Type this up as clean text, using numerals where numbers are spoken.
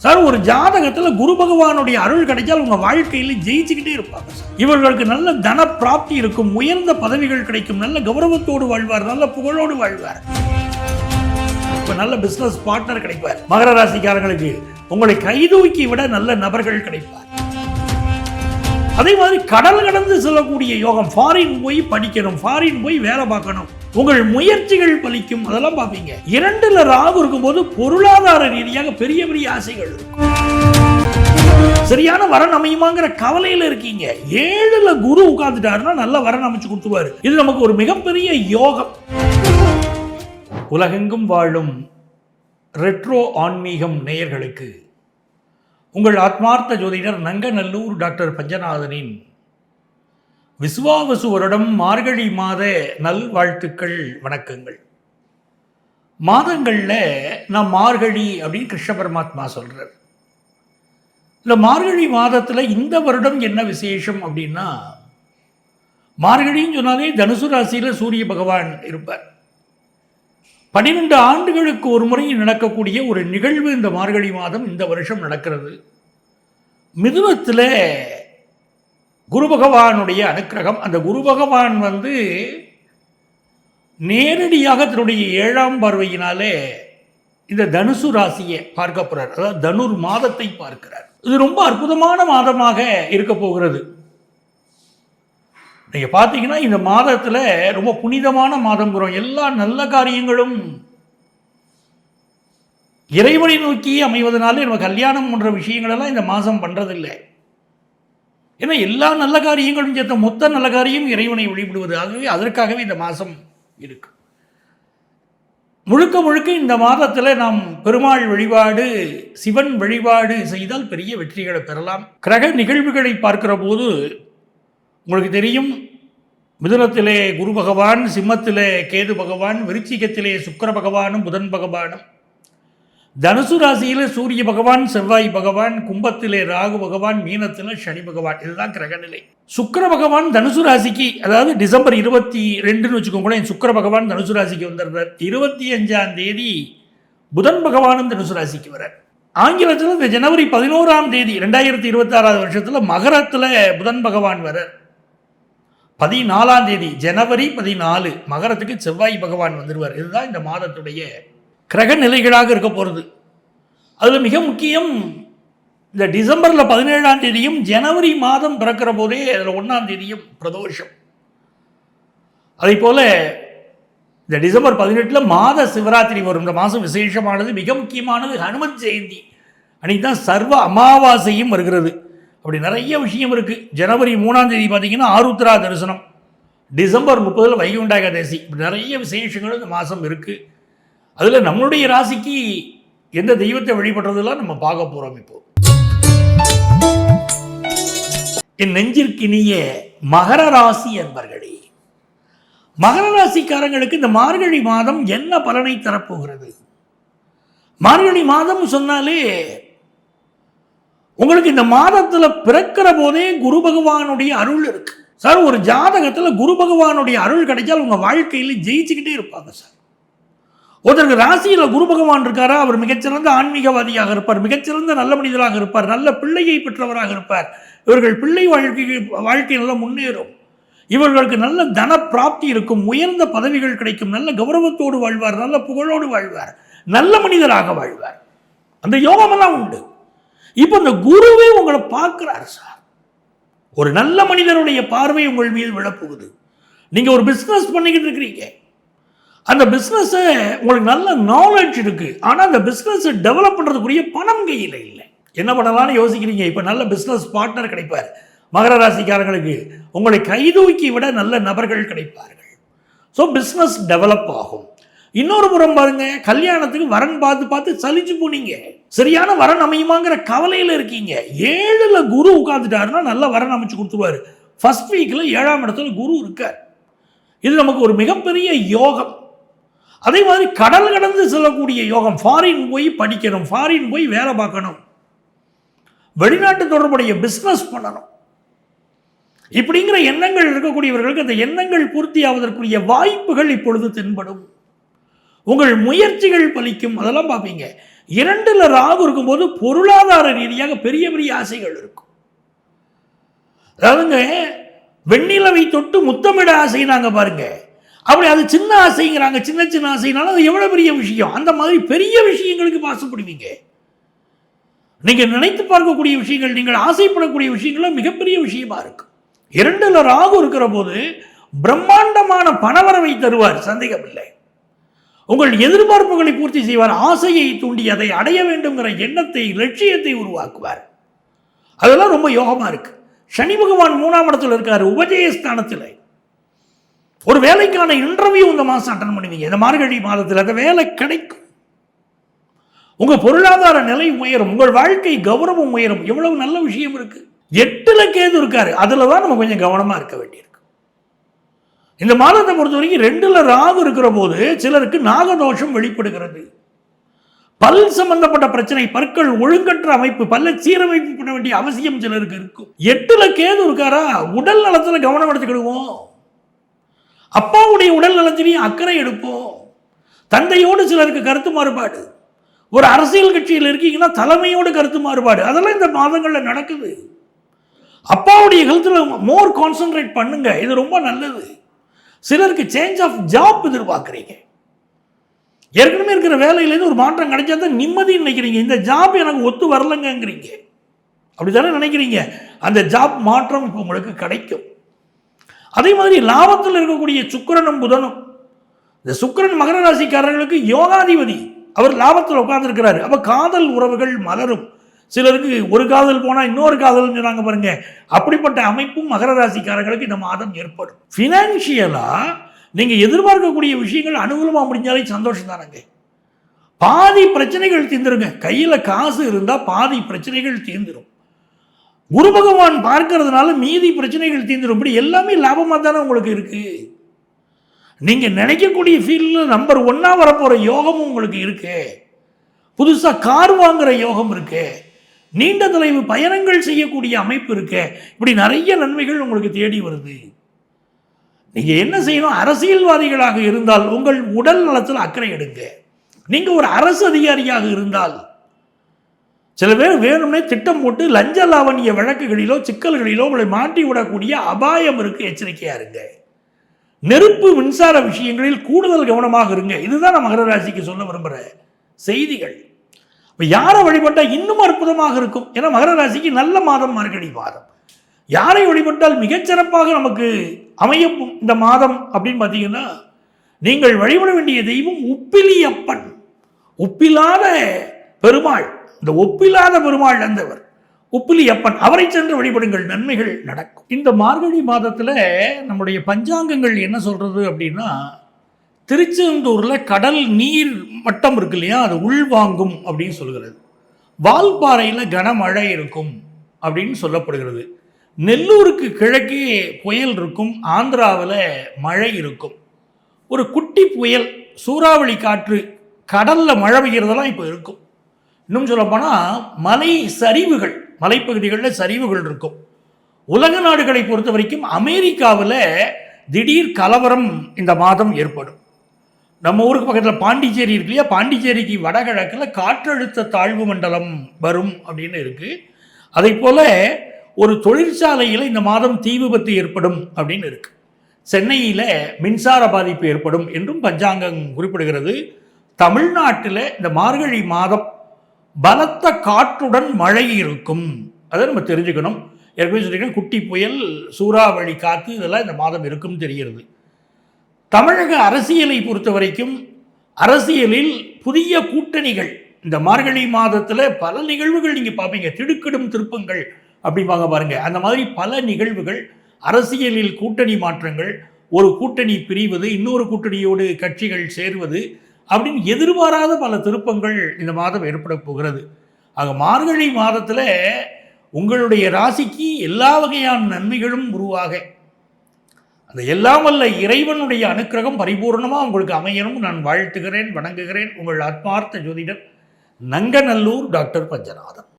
Sir, ஒரு ஜாதகத்துல குரு பகவானுடைய அருள் கிடைச்சால் உங்க வாழ்க்கையில ஜெயிச்சுக்கிட்டே இருப்பாங்க சார். இவர்களுக்கு நல்ல தன பிராப்தி இருக்கும், உயர்ந்த பதவிகள் கிடைக்கும், நல்ல கௌரவத்தோடு வாழ்வார், நல்ல புகழோடு வாழ்வார், நல்ல பிசினஸ் பார்ட்னர் கிடைப்பார். மகர ராசிக்காரங்களுக்கு உங்களை கைதூக்கி விட நல்ல நபர்கள் கிடைப்பார். அதே மாதிரி கடல் கடந்து செல்லக்கூடிய யோகம், ஃபாரின் போய் படிக்கணும், ஃபாரின் போய் வேலை பார்க்கணும், உங்கள் முயற்சிகள் பலிக்கும், அதெல்லாம் பார்ப்பீங்க. 2ல் ராகு இருக்கும்போது பொருளாதார ரீதியாக பெரிய பெரிய ஆசைகள் இருக்கும். சரியான வரன் அமையுமாங்கிற கவலையில இருக்கீங்க. 7ல் குரு உட்கார்ந்துட்டாருன்னா நல்ல வரன் அமைச்சு கொடுத்துருவாரு. இது நமக்கு ஒரு மிகப்பெரிய யோகம். உலகெங்கும் வாழும் ரெட்ரோ ஆன்மீகம் நேயர்களுக்கு உங்கள் ஆத்மார்த்த ஜோதிடர் நங்கநல்லூர் டாக்டர் பஞ்சநாதனின் விசுவாவசு வருடம் மார்கழி மாத நல்வாழ்த்துக்கள், வணக்கங்கள். மாதங்களில் நான் மார்கழி அப்படின்னு கிருஷ்ண பரமாத்மா சொல்கிறார். இந்த மார்கழி மாதத்தில் இந்த வருடம் என்ன விசேஷம் அப்படின்னா, மார்கழின்னு சொன்னாலே தனுசு ராசியில் சூரிய பகவான் இருப்பார். 12 ஆண்டுகளுக்கு ஒரு முறை நடக்கக்கூடிய ஒரு நிகழ்வு இந்த மார்கழி மாதம் இந்த வருஷம் நடக்கிறது. மிதுனத்தில் குரு பகவானுடைய அனுக்கிரகம். அந்த குரு பகவான் நேரடியாக தன்னுடைய 7ஆம் பார்வையினாலே இந்த தனுசு ராசியை பார்க்க போறார். அதாவது தனுர் மாதத்தை பார்க்கிறார். இது ரொம்ப அற்புதமான மாதமாக இருக்க போகிறது. நீங்கள் பார்த்தீங்கன்னா இந்த மாதத்தில் ரொம்ப புனிதமான மாதம். எல்லா நல்ல காரியங்களும் இறைவனை நோக்கி அமைவதனாலே நம்ம கல்யாணம் போன்ற விஷயங்களெல்லாம் இந்த மாதம் பண்ணுறதில்லை. ஏன்னா எல்லா நல்ல காரியங்களும் சேர்த்த மொத்த நல்ல காரியம் இறைவனை வழிபடுவது. ஆகவே அதற்காகவே இந்த மாதம் இருக்கு. முழுக்க முழுக்க இந்த மாதத்தில் நாம் பெருமாள் வழிபாடு, சிவன் வழிபாடு செய்தால் பெரிய வெற்றிகளை பெறலாம். கிரக நிகழ்வுகளை பார்க்கிற போது உங்களுக்கு தெரியும், மிதுனத்திலே குரு பகவான், சிம்மத்திலே கேது பகவான், விருச்சிகத்திலே சுக்கிர பகவானும் புதன் பகவானும், தனுசு ராசியில் சூரிய பகவான், செவ்வாய் பகவான், கும்பத்திலே ராகு பகவான், மீனத்தில் சனி பகவான். இதுதான் கிரகநிலை. சுக்கிர பகவான் தனுசு ராசிக்கு, அதாவது டிசம்பர் 22ன்னு வச்சுக்கோங்களேன், சுக்கிர பகவான் தனுசு ராசிக்கு வந்துடுறார். 25ஆம் தேதி புதன் பகவானும் தனுசு ராசிக்கு வர. ஆங்கிலத்தில் இந்த ஜனவரி 11ஆம் தேதி 2026 வருஷத்தில் மகரத்தில் புதன் பகவான் வர. 14ஆம் தேதி ஜனவரி 14 மகரத்துக்கு செவ்வாய் பகவான் வந்துடுவார். இதுதான் இந்த மாதத்துடைய கிரக நிலைகளாக இருக்க போகிறது. அதில் மிக முக்கியம், இந்த டிசம்பரில் 17ஆம் தேதியும் ஜனவரி மாதம் பிறக்கிற போதே அதில் 1ஆம் தேதியும் பிரதோஷம். அதே போல் இந்த டிசம்பர் 18 மாத சிவராத்திரி வரும். இந்த மாதம் விசேஷமானது, மிக முக்கியமானது ஹனுமன் ஜெயந்தி. அன்றைக்கி தான் சர்வ அமாவாசையும் வருகிறது. அப்படி நிறைய விஷயம் இருக்குது. ஜனவரி 3ஆம் தேதி பார்த்தீங்கன்னா ஆருத்ரா தரிசனம், டிசம்பர் 30 வைகுண்ட ஏகாதசி. இப்படி நிறைய விசேஷங்கள் இந்த மாதம் இருக்குது. அதில் நம்மளுடைய ராசிக்கு எந்த தெய்வத்தை வழிபடுறதெல்லாம் நம்ம பார்க்க போகிறோம். இப்போ என் நெஞ்சிற்கினிய மகர ராசி அன்பர்களே, மகர ராசிக்காரங்களுக்கு இந்த மார்கழி மாதம் என்ன பலனை தரப்போகிறது? மார்கழி மாதம் சொன்னாலே உங்களுக்கு இந்த மாதத்தில் பிறக்கிற போதே குரு பகவானுடைய அருள் இருக்கு சார். ஒரு ஜாதகத்தில் குரு பகவானுடைய அருள் கிடைச்சால் உங்கள் வாழ்க்கையில் ஜெயிச்சுக்கிட்டே இருப்பாங்க சார். ஒருத்தருக்கு ராசியில் குரு பகவான் இருக்காரா, அவர் மிகச்சிறந்த ஆன்மீகவாதியாக இருப்பார், மிகச்சிறந்த நல்ல மனிதராக இருப்பார், நல்ல பிள்ளையை பெற்றவராக இருப்பார். இவர்கள் பிள்ளை வாழ்க்கை நல்லா முன்னேறும், இவர்களுக்கு நல்ல தன பிராப்தி இருக்கும், உயர்ந்த பதவிகள் கிடைக்கும், நல்ல கௌரவத்தோடு வாழ்வார், நல்ல புகழோடு வாழ்வார், நல்ல மனிதராக வாழ்வார். அந்த யோகமெல்லாம் உண்டு. இப்போ இந்த குருவே உங்களை பார்க்கிறார் சார். ஒரு நல்ல மனிதனுடைய பார்வை உங்கள் மீது விழப்போகுது. நீங்கள் ஒரு பிஸ்னஸ் பண்ணிக்கிட்டு இருக்கிறீங்க, அந்த பிஸ்னஸை உங்களுக்கு நல்ல நாலேஜ் இருக்குது, ஆனால் அந்த பிஸ்னஸை டெவலப் பண்ணுறதுக்குரிய பணம் கையில் இல்லை. என்ன பண்ணலாம்னு யோசிக்கிறீங்க. இப்போ நல்ல பிஸ்னஸ் பார்ட்னர் கிடைப்பார். மகர ராசிக்காரங்களுக்கு உங்களை கைதூக்கி விட நல்ல நபர்கள் கிடைப்பார்கள். ஸோ பிஸ்னஸ் டெவலப் ஆகும். இன்னொரு புறம் பாருங்க, கல்யாணத்துக்கு வரன் பார்த்து சலிச்சு போனீங்க, சரியான வரன் அமையுமாங்கிற கவலையில் இருக்கீங்க. 7ல் குரு உட்கார்ந்துட்டாருன்னா நல்ல வரன் அமைச்சு கொடுத்துருவாரு. ஃபர்ஸ்ட் வீக்கில் 7ஆம் இடத்துல குரு இருக்கார். இது நமக்கு ஒரு மிகப்பெரிய யோகம். அதே மாதிரி கடல் கடந்து செல்லக்கூடிய யோகம், ஃபாரின் போய் படிக்கணும், ஃபாரின் போய் வேலை பார்க்கணும், வெளிநாட்டு தொடர்புடைய பிஸ்னஸ் பண்ணணும், இப்படிங்கிற எண்ணங்கள் இருக்கக்கூடியவர்களுக்கு அந்த எண்ணங்கள் பூர்த்தி ஆவதற்குரிய வாய்ப்புகள் இப்பொழுது தென்படும். உங்கள் முயற்சிகள் பலிக்கும், அதெல்லாம் பார்ப்பீங்க. 2ல் ராகு இருக்கும்போது பொருளாதார ரீதியாக பெரிய பெரிய ஆசைகள் இருக்கும். அதாவதுங்க, வெண்ணிலவை தொட்டு முத்தமிட ஆசைனாங்க பாருங்க, அப்படி அது சின்ன ஆசைங்கிறாங்க. சின்ன சின்ன ஆசைனாலும் அது எவ்வளவு பெரிய விஷயம். அந்த மாதிரி பெரிய விஷயங்களுக்கு ஆசைப்படுவீங்க. நீங்க நினைத்து பார்க்கக்கூடிய விஷயங்கள், நீங்கள் ஆசைப்படக்கூடிய விஷயங்களும் மிகப்பெரிய விஷயமா இருக்கும். 2ல் ராகு இருக்கிற போது பிரம்மாண்டமான பணவரவை தருவார், சந்தேகம் இல்லை. உங்கள் எதிர்பார்ப்புகளை பூர்த்தி செய்வார். ஆசையை தூண்டி அதை அடைய வேண்டும்ங்கிற எண்ணத்தை, லட்சியத்தை உருவாக்குவார். அதெல்லாம் ரொம்ப யோகமா இருக்கு. சனி பகவான் 3ஆம் இடத்துல இருக்காரு, உபஜயஸ்தானத்தில். ஒரு வேலைக்கான இன்டர்வியூ இந்த மாதம் அட்டன் பண்ணுவீங்க. இந்த மார்கழி மாதத்தில் அந்த வேலை கிடைக்கும். உங்க பொருளாதார நிலை உயரும், உங்கள் வாழ்க்கை கௌரவம் உயரும். எவ்வளவு நல்ல விஷயம் இருக்கு. 8ல் கேது இருக்காரு, அதுல தான் நம்ம கொஞ்சம் கவனமா இருக்க வேண்டியிருக்கு. இந்த மாதத்தை பொறுத்த வரைக்கும் 2ல் ராகு இருக்கிற போது சிலருக்கு நாகதோஷம் வெளிப்படுகிறது. பல் சம்பந்தப்பட்ட பிரச்சனை, பற்கள் ஒழுங்கற்ற அமைப்பு, பல்ல சீரமைப்பு பண்ண வேண்டிய அவசியம் சிலருக்கு இருக்கும். 8ல் கேது இருக்காரா, உடல் நலத்துல கவனம் எடுத்துக்கிடுவோம். அப்பாவுடைய உடல் நலத்திலையும் அக்கறை எடுப்போம். தந்தையோடு சிலருக்கு கருத்து மாறுபாடு. ஒரு அரசியல் கட்சியில் இருக்கீங்கன்னா தலைமையோடு கருத்து மாறுபாடு. அதெல்லாம் இந்த மாதங்களில் நடக்குது. அப்பாவுடைய ஹெல்த்தில் மோர் கான்சென்ட்ரேட் பண்ணுங்க, இது ரொம்ப நல்லது. சிலருக்கு சேஞ்ச் ஆஃப் ஜாப் எதிர்பார்க்குறீங்க. ஏற்கனவே இருக்கிற வேலையிலேருந்து ஒரு மாற்றம் கிடைச்சா தான் நிம்மதின்னு நினைக்கிறீங்க. இந்த ஜாப் எனக்கு ஒத்து வரலங்கிறீங்க, அப்படித்தானே நினைக்கிறீங்க. அந்த ஜாப் மாற்றம் இப்போ உங்களுக்கு கிடைக்கும். அதே மாதிரி லாபத்தில் இருக்கக்கூடிய சுக்கிரனும் புதனும், இந்த சுக்கிரன் மகர ராசிக்காரர்களுக்கு யோகாதிபதி, அவர் லாபத்தில் உட்கார்ந்துருக்கிறாரு. அப்போ காதல் உறவுகள் மலரும். சிலருக்கு ஒரு காதல் போனால் இன்னொரு காதல் சொன்னாங்க பாருங்க, அப்படிப்பட்ட அமைப்பும் மகர ராசிக்காரர்களுக்கு இந்த மாதம் ஏற்படும். ஃபினான்ஷியலாக நீங்கள் எதிர்பார்க்கக்கூடிய விஷயங்கள் அனுகூலமாக முடிஞ்சாலே சந்தோஷம் தானங்க. பாதி பிரச்சனைகள் தீர்ந்துருங்க. கையில் காசு இருந்தால் பாதி பிரச்சனைகள் தீர்ந்துடும். குரு பகவான் பார்க்கறதுனால மீதி பிரச்சனைகள் தீர்ந்துடும். இப்படி எல்லாமே லாபமாக தானே உங்களுக்கு இருக்கு. நீங்கள் நினைக்கக்கூடிய ஃபீல்டில் நம்பர் 1 வரப்போகிற யோகமும் உங்களுக்கு இருக்கு. புதுசாக கார் வாங்குகிற யோகம் இருக்கு. நீண்ட தொலைவு பயணங்கள் செய்யக்கூடிய அமைப்பு இருக்கு. இப்படி நிறைய நன்மைகள் உங்களுக்கு தேடி வருது. நீங்க என்ன செய்யணும், அரசியல்வாதிகளாக இருந்தால் உங்கள் உடல் நலத்தில் அக்கறை எடுங்க. நீங்க ஒரு அரசு அதிகாரியாக இருந்தால், சில பேர் வேணும்னே திட்டம் போட்டு லஞ்ச லாவணிய வழக்குகளிலோ சிக்கல்களிலோ உங்களை மாட்டி விடக்கூடிய அபாயம் இருக்கு, எச்சரிக்கையா இருங்க. நெருப்பு மின்சார விஷயங்களில் கூடுதல் கவனமாக இருங்க. இதுதான் நான் மகர ராசிக்கு சொல்ல விரும்புகிற செய்திகள். இப்போ யாரை வழிபட்டால் இன்னும் அற்புதமாக இருக்கும். ஏன்னா மகர ராசிக்கு நல்ல மாதம் மார்கழி மாதம். யாரை வழிபட்டால் மிகச்சிறப்பாக நமக்கு அமையும் இந்த மாதம் அப்படின்னு பார்த்தீங்கன்னா, நீங்கள் வழிபட வேண்டிய தெய்வம் உப்பிலியப்பன், உப்பில்லாத பெருமாள். இந்த ஒப்பில்லாத பெருமாள் அந்தவர் உப்பிலியப்பன், அவரை சென்று வழிபடுங்கள், நன்மைகள் நடக்கும். இந்த மார்கழி மாதத்தில் நம்முடைய பஞ்சாங்கங்கள் என்ன சொல்றது அப்படின்னா, திருச்செந்தூரில் கடல் நீர் மட்டம் இருக்கு இல்லையா, அது உள்வாங்கும் அப்படின்னு சொல்கிறது. வால்பாறையில் கனமழை இருக்கும் அப்படின்னு சொல்லப்படுகிறது. நெல்லூருக்கு கிழக்கே புயல் இருக்கும், ஆந்திராவில் மழை இருக்கும். ஒரு குட்டி புயல், சூறாவளி காற்று, கடலில் மழை பெய்கிறதெல்லாம் இப்போ இருக்கும். இன்னும் சொல்லப்போனால் மலை சரிவுகள், மலைப்பகுதிகளில் சரிவுகள் இருக்கும். உலக நாடுகளை பொறுத்த வரைக்கும் அமெரிக்காவில் திடீர் கலவரம் இந்த மாதம் ஏற்படும். நம்ம ஊருக்கு பக்கத்தில் பாண்டிச்சேரி இருக்கு இல்லையா, பாண்டிச்சேரிக்கு வடகிழக்கில் காற்றழுத்த தாழ்வு மண்டலம் வரும் அப்படின்னு இருக்குது. அதை போல் ஒரு தொழிற்சாலையில் இந்த மாதம் தீ விபத்து ஏற்படும் அப்படின்னு இருக்குது. சென்னையில் மின்சார பாதிப்பு ஏற்படும் என்றும் பஞ்சாங்கம் குறிப்பிடுகிறது. தமிழ்நாட்டில் இந்த மார்கழி மாதம் பலத்த காற்றுடன் மழை இருக்கும், அதை நம்ம தெரிஞ்சுக்கணும். ஏற்கனவே சொல்லியிருக்கேன், குட்டி புயல், சூறாவளி காற்று, இதெல்லாம் இந்த மாதம் இருக்கும் தெரிகிறது. தமிழக அரசியலை பொறுத்த வரைக்கும் அரசியலில் புதிய கூட்டணிகள் இந்த மார்கழி மாதத்தில் பல நிகழ்வுகள் நீங்கள் பார்ப்பீங்க. திடுக்கிடும் திருப்பங்கள் அப்படிம்பாங்க பாருங்க, அந்த மாதிரி பல நிகழ்வுகள். அரசியலில் கூட்டணி மாற்றங்கள், ஒரு கூட்டணி பிரிவது, இன்னொரு கூட்டணியோடு கட்சிகள் சேர்வது அப்படின்னு எதிர்பாராத பல திருப்பங்கள் இந்த மாதம் ஏற்பட போகிறது. ஆக மார்கழி மாதத்தில் உங்களுடைய ராசிக்கு எல்லா வகையான நன்மைகளும் உருவாக, அந்த எல்லாம் வல்ல இறைவனுடைய அனுக்கிரகம் பரிபூர்ணமாக உங்களுக்கு அமையணும் நான் வாழ்த்துகிறேன், வணங்குகிறேன். உங்கள் ஆத்மார்த்த ஜோதிடர் நங்கநல்லூர் டாக்டர் பஞ்சநாதன்.